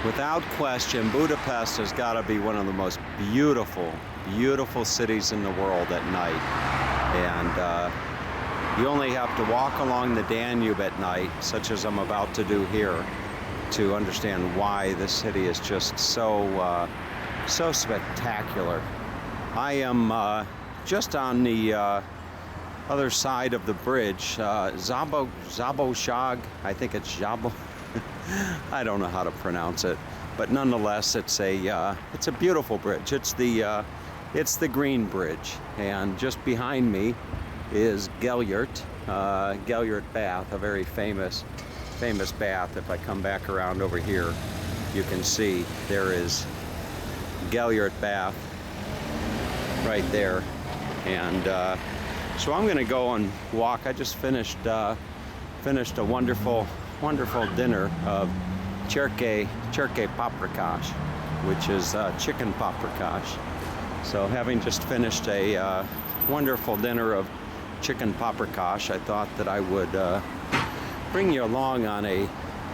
Without question, Budapest has got to be one of the most beautiful, beautiful cities in the world at night. And you only have to walk along the Danube at night, such as I'm about to do here, to understand why this city is just so spectacular. I am just on the other side of the bridge, Szabadság, I think it's Zabo. I don't know how to pronounce it, but nonetheless, it's a beautiful bridge. It's the Green Bridge, and just behind me is Gellert Bath, a very famous bath. If I come back around over here, you can see there is Gellert Bath right there, and so I'm going to go and walk. I just finished a wonderful dinner of cerke paprikash, which is chicken paprikash. So having just finished a wonderful dinner of chicken paprikash, I thought that I would bring you along on a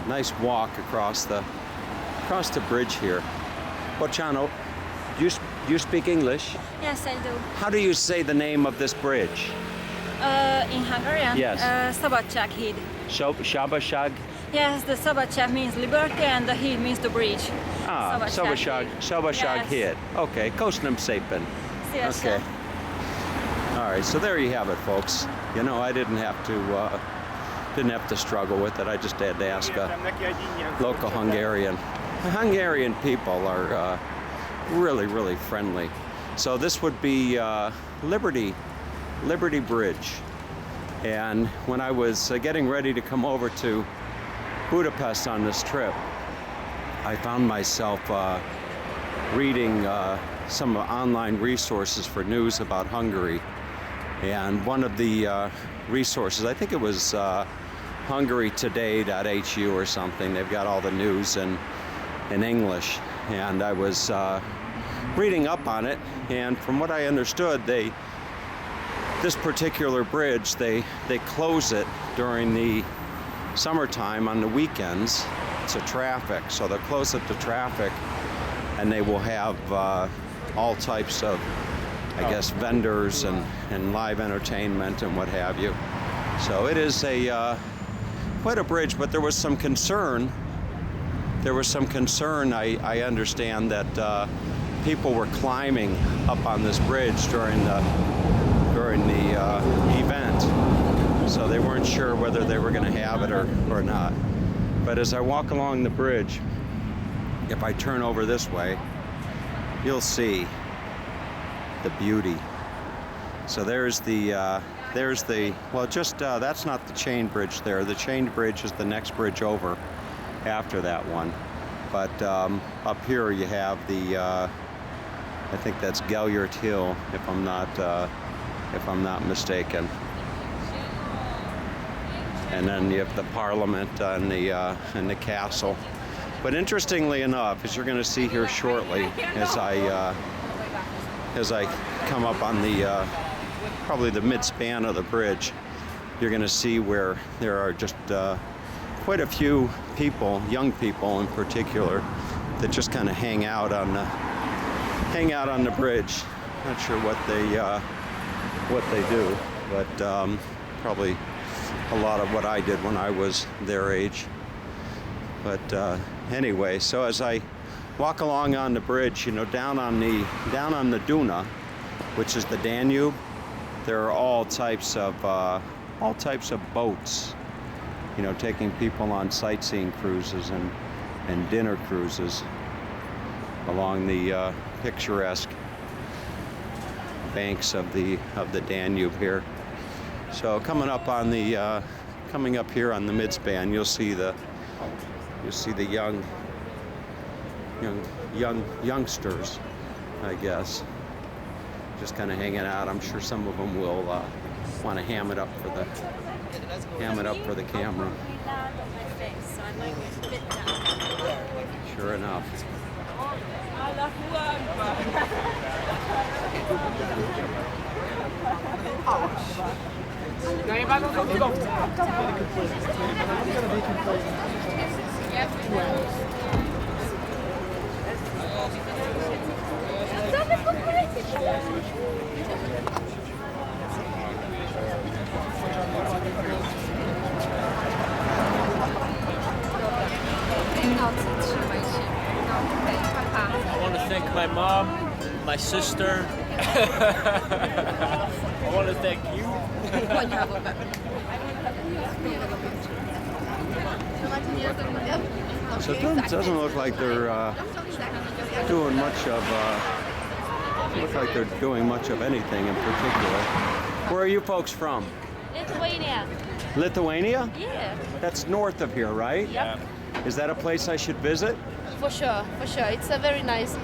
nice walk across the bridge here. Bociano, do you speak English? Yes, I do. How do you say the name of this bridge? In Hungarian? Yes. Szabadság híd. Szabadság? Yes, the Szabadság means liberty and the híd means the bridge. Szabadság híd. Okay, köszönöm szépen. Okay. All right, so there you have it, folks. You know, I didn't have to struggle with it. I just had to ask a local Hungarian. Hungarian people are really, really friendly. So this would be Liberty Bridge. And when I was getting ready to come over to Budapest on this trip, I found myself reading some online resources for news about Hungary. And one of the resources, I think it was hungarytoday.hu or something, they've got all the news in English. And I was reading up on it, and from what I understood, this particular bridge, they close it during the summertime on the weekends to traffic. So they'll close it to traffic, and they will have all types of, I guess, vendors and live entertainment and what have you. So it is quite a bridge, but there was some concern. I understand that people were climbing up on this bridge during the event, so they weren't sure whether they were going to have it or not. But as I walk along the bridge, if I turn over this way, you'll see the beauty. So there's that's not the chain bridge there. The chain bridge is the next bridge over after that one. But up here you have I think that's Gellert Hill, if I'm not mistaken. And then you have the Parliament and the castle. But interestingly enough, as you're going to see here shortly, as I come up on the probably the mid-span of the bridge, you're going to see where there are just quite a few people, young people in particular, that just kind of hang out on the bridge. Not sure what they do, but probably a lot of what I did when I was their age. But anyway, so as I walk along on the bridge, you know, down on the Duna, which is the Danube, there are all types of boats, you know, taking people on sightseeing cruises and dinner cruises along the picturesque banks of the Danube here. So coming up here on the midspan, you'll see the youngsters, I guess, just kind of hanging out. I'm sure some of them will want to ham it up for the camera. Sure enough. I want to thank my mom, my sister. I want to thank you. So it doesn't look like they're doing much of doing much of anything in particular. Where are you folks from? Lithuania. Lithuania? Yeah. That's north of here, right? Yep. Is that a place I should visit? For sure, for sure. It's a very nice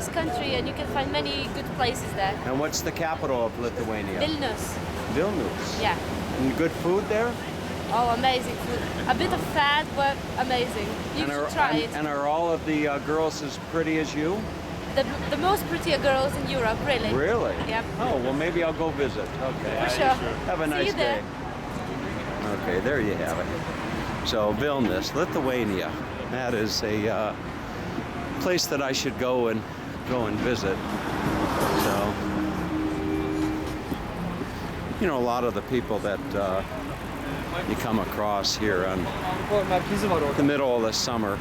country, and you can find many good places there. And what's the capital of Lithuania? Vilnius. Vilnius. Yeah. And good food there? Oh, amazing food. A bit of fat, but amazing. You should try it. And are all of the girls as pretty as you? The most prettier girls in Europe, really. Really? Yep. Oh, well, maybe I'll go visit. Okay. For sure. Have a See nice you there. day. Okay, there you have it. So Vilnius, Lithuania. That is a place that I should go and visit. So, you know, a lot of the people that you come across here on the middle of the summer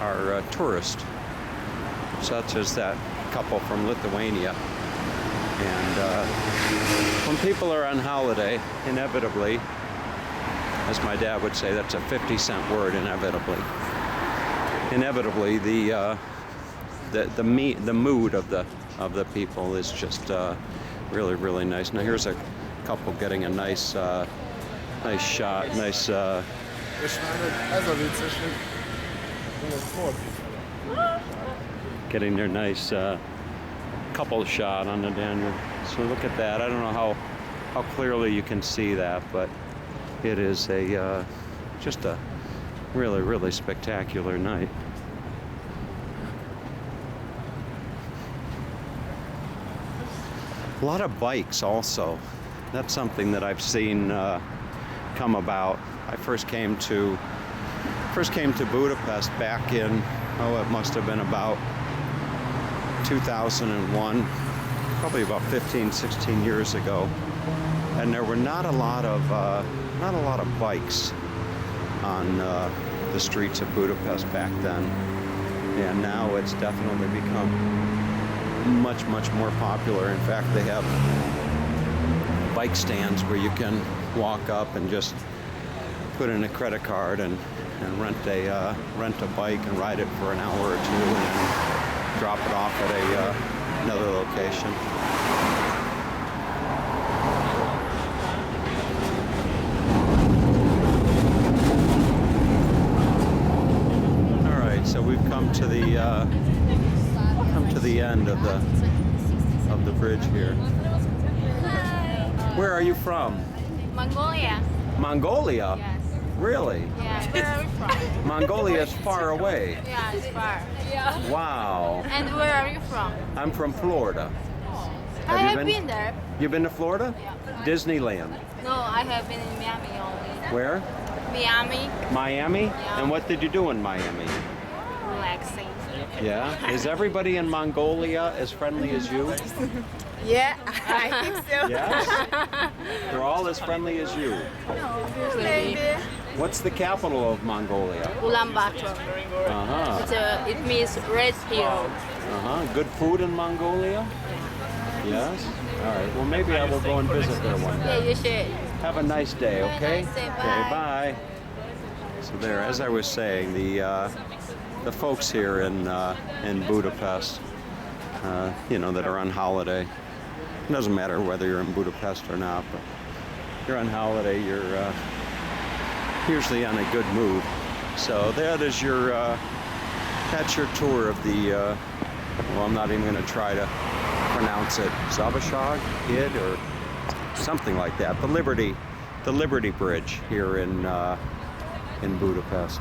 are tourists, such as that couple from Lithuania. And when people are on holiday, inevitably, as my dad would say, that's a 50-cent word, inevitably. Inevitably, the mood of the people is just really, really nice. Now here's a couple getting a nice shot, getting their nice couple shot on the Danube. So look at that. I don't know how clearly you can see that, but it is just a really, really spectacular night. A lot of bikes also. That's something that I've seen come about. I first came to Budapest back in, it must have been about 2001, probably about 15, 16 years ago. And there were not a lot of bikes on the streets of Budapest back then. And now it's definitely become much, much more popular. In fact, they have bike stands where you can walk up and just put in a credit card and rent a bike and ride it for an hour or two and then drop it off at another location. All right, so we've come to the end of the bridge here. Where are you from? Mongolia. Mongolia? Yes. Really? Yeah. Where are you from? Mongolia is far away. Yeah, it's far. Yeah. Wow. And where are you from? I'm from Florida. I have been there. You've been to Florida? Yeah. Disneyland. No, I have been in Miami only. Where? Miami. Miami? Yeah. And what did you do in Miami? Relaxing. Yeah? Is everybody in Mongolia as friendly as you? Yeah, I think so. Yes? They're all as friendly as you. Maybe. What's the capital of Mongolia? Ulaanbaatar. Uh-huh. It means red hill. Uh-huh. Good food in Mongolia? Yes? All right. Well, maybe I will go and visit there one Yeah, day. you should. Have a nice day, okay? Have a nice day. Okay, bye. So there, as I was saying, the folks here in Budapest, you know, that are on holiday. It doesn't matter whether you're in Budapest or not, but if you're on holiday, you're usually on a good mood. So that is that's your tour of the, well, I'm not even going to try to pronounce it, Szabadság híd or something like that. The Liberty Bridge here in Budapest.